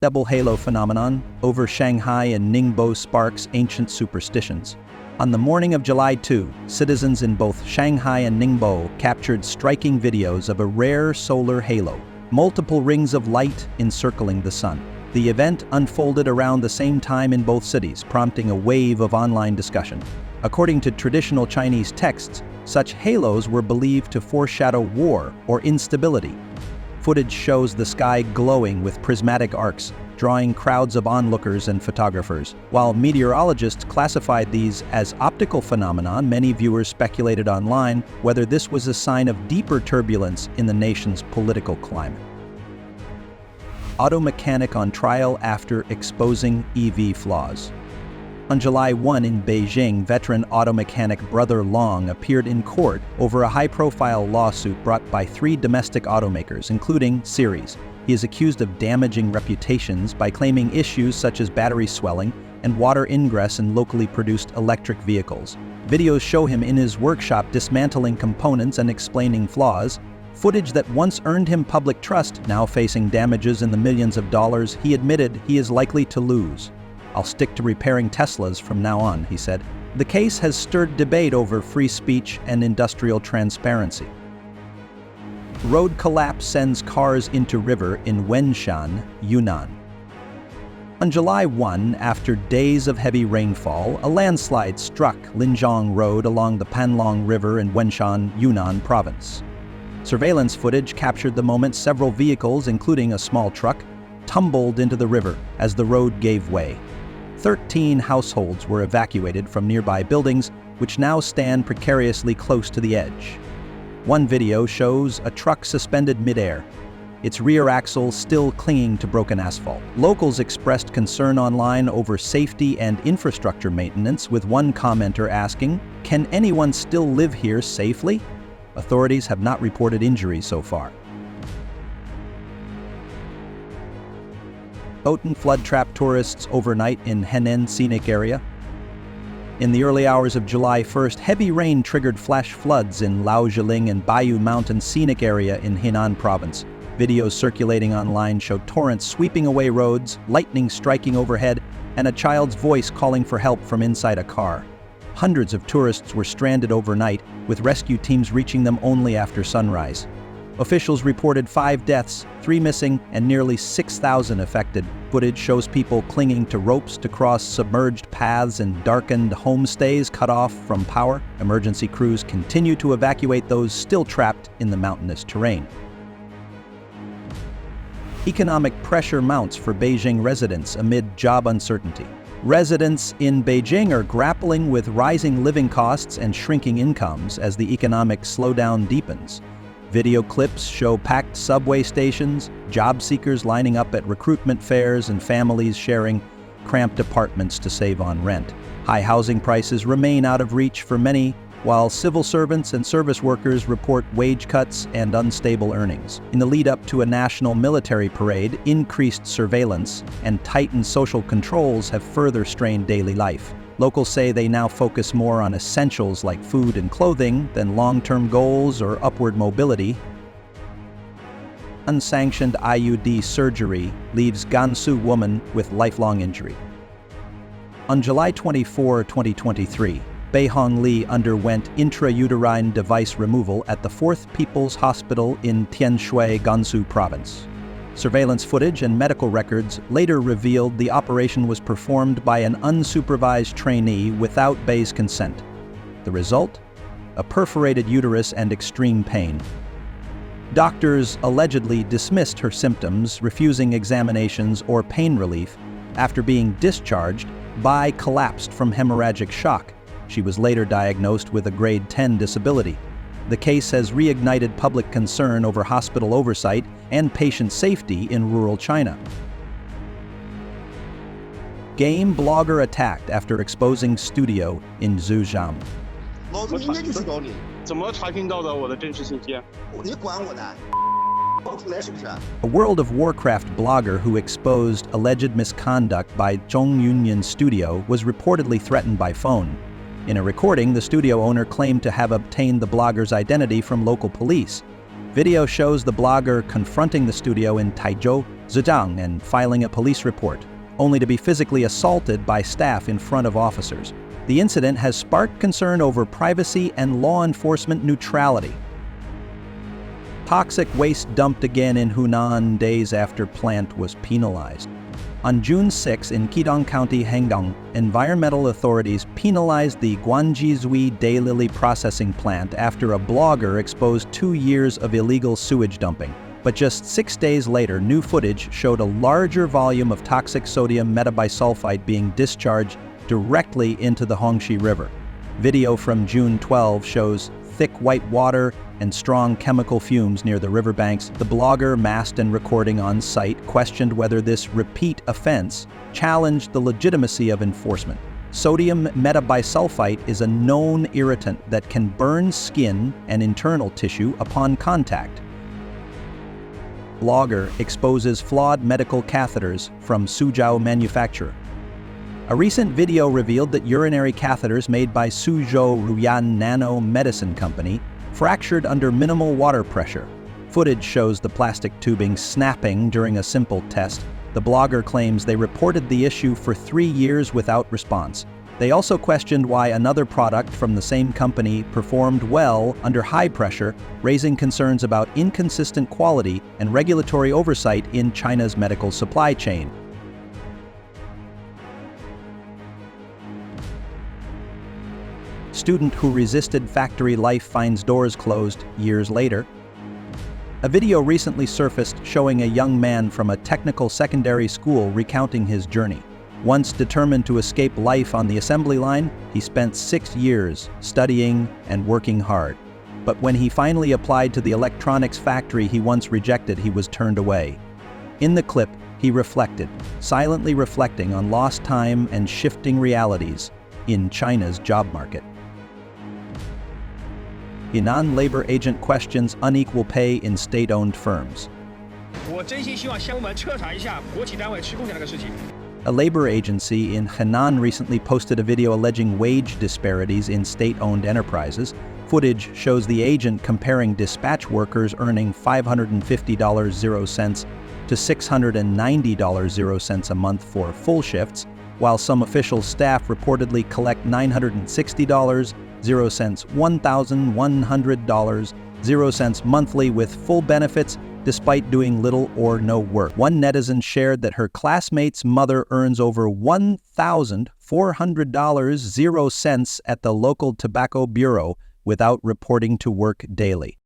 Double halo phenomenon over Shanghai and Ningbo sparks ancient superstitions. On the morning of July 2, citizens in both Shanghai and Ningbo captured striking videos of a rare solar halo, multiple rings of light encircling the sun. The event unfolded around the same time in both cities, prompting a wave of online discussion. According to traditional Chinese texts, such halos were believed to foreshadow war or instability. Footage shows the sky glowing with prismatic arcs, drawing crowds of onlookers and photographers. While meteorologists classified these as optical phenomena, many viewers speculated online whether this was a sign of deeper turbulence in the nation's political climate. Auto mechanic on trial after exposing EV flaws. On July 1 in Beijing, veteran auto mechanic Brother Long appeared in court over a high-profile lawsuit brought by 3 domestic automakers, including Series. He is accused of damaging reputations by claiming issues such as battery swelling and water ingress in locally produced electric vehicles. Videos show him in his workshop dismantling components and explaining flaws. Footage that once earned him public trust, now facing damages in the millions of dollars, he admitted he is likely to lose. "I'll stick to repairing Teslas from now on," he said. The case has stirred debate over free speech and industrial transparency. Road collapse sends cars into river in Wenshan, Yunnan. On July 1, after days of heavy rainfall, a landslide struck Linjiang Road along the Panlong River in Wenshan, Yunnan province. Surveillance footage captured the moment several vehicles, including a small truck, tumbled into the river as the road gave way. 13 households were evacuated from nearby buildings, which now stand precariously close to the edge. One video shows a truck suspended midair, its rear axle still clinging to broken asphalt. Locals expressed concern online over safety and infrastructure maintenance, with one commenter asking, "Can anyone still live here safely?" Authorities have not reported injuries so far. Potent flood trapped tourists overnight in Henan Scenic area. In the early hours of July 1st, heavy rain triggered flash floods in Zhejiang and Bayou Mountain Scenic area in Henan province. Videos circulating online showed torrents sweeping away roads, lightning striking overhead, and a child's voice calling for help from inside a car. Hundreds of tourists were stranded overnight, with rescue teams reaching them only after sunrise. Officials reported 5 deaths, 3 missing, and nearly 6,000 affected. Footage shows people clinging to ropes to cross submerged paths and darkened homestays cut off from power. Emergency crews continue to evacuate those still trapped in the mountainous terrain. Economic pressure mounts for Beijing residents amid job uncertainty. Residents in Beijing are grappling with rising living costs and shrinking incomes as the economic slowdown deepens. Video clips show packed subway stations, job seekers lining up at recruitment fairs, and families sharing cramped apartments to save on rent. High housing prices remain out of reach for many, while civil servants and service workers report wage cuts and unstable earnings. In the lead up to a national military parade, increased surveillance and tightened social controls have further strained daily life. Locals say they now focus more on essentials like food and clothing than long-term goals or upward mobility. Unsanctioned IUD surgery leaves Gansu woman with lifelong injury. On July 24, 2023, Beihong Li underwent intrauterine device removal at the 4th People's Hospital in Tianshui, Gansu province. Surveillance footage and medical records later revealed the operation was performed by an unsupervised trainee without Bei's consent. The result? A perforated uterus and extreme pain. Doctors allegedly dismissed her symptoms, refusing examinations or pain relief. After being discharged, Bai collapsed from hemorrhagic shock. She was later diagnosed with a grade 10 disability. The case has reignited public concern over hospital oversight and patient safety in rural China. Game blogger attacked after exposing studio in Zhejiang. A World of Warcraft blogger who exposed alleged misconduct by Zhong Yunyan studio was reportedly threatened by phone. In a recording, the studio owner claimed to have obtained the blogger's identity from local police. Video shows the blogger confronting the studio in Taizhou, Zhejiang and filing a police report, only to be physically assaulted by staff in front of officers. The incident has sparked concern over privacy and law enforcement neutrality. Toxic waste dumped again in Henan days after plant was penalized. On June 6 in Qidong County, Henan, environmental authorities penalized the Guanjizui daylily processing plant after a blogger exposed 2 years of illegal sewage dumping. But just 6 days later, new footage showed a larger volume of toxic sodium metabisulfite being discharged directly into the Hongxi River. Video from June 12 shows thick white water and strong chemical fumes near the riverbanks. The blogger, masked and recording on site, questioned whether this repeat offense challenged the legitimacy of enforcement. Sodium metabisulfite is a known irritant that can burn skin and internal tissue upon contact. Blogger exposes flawed medical catheters from Suzhou manufacturer. A recent video revealed that urinary catheters made by Suzhou Ruyan Nano Medicine Company fractured under minimal water pressure. Footage shows the plastic tubing snapping during a simple test. The blogger claims they reported the issue for 3 years without response. They also questioned why another product from the same company performed well under high pressure, raising concerns about inconsistent quality and regulatory oversight in China's medical supply chain. Student who resisted factory life finds doors closed years later. A video recently surfaced showing a young man from a technical secondary school recounting his journey. Once determined to escape life on the assembly line, he spent 6 years studying and working hard. But when he finally applied to the electronics factory he once rejected, he was turned away. In the clip, he reflected, silently reflecting on lost time and shifting realities in China's job market. Henan labor agent questions unequal pay in state-owned firms. A labor agency in Henan recently posted a video alleging wage disparities in state-owned enterprises. Footage shows the agent comparing dispatch workers earning $550.00 to $690.00 a month for full shifts, while some official staff reportedly collect $960.00, $1,100.00 monthly with full benefits, despite doing little or no work. One netizen shared that her classmate's mother earns over $1,400.00 at the local tobacco bureau without reporting to work daily.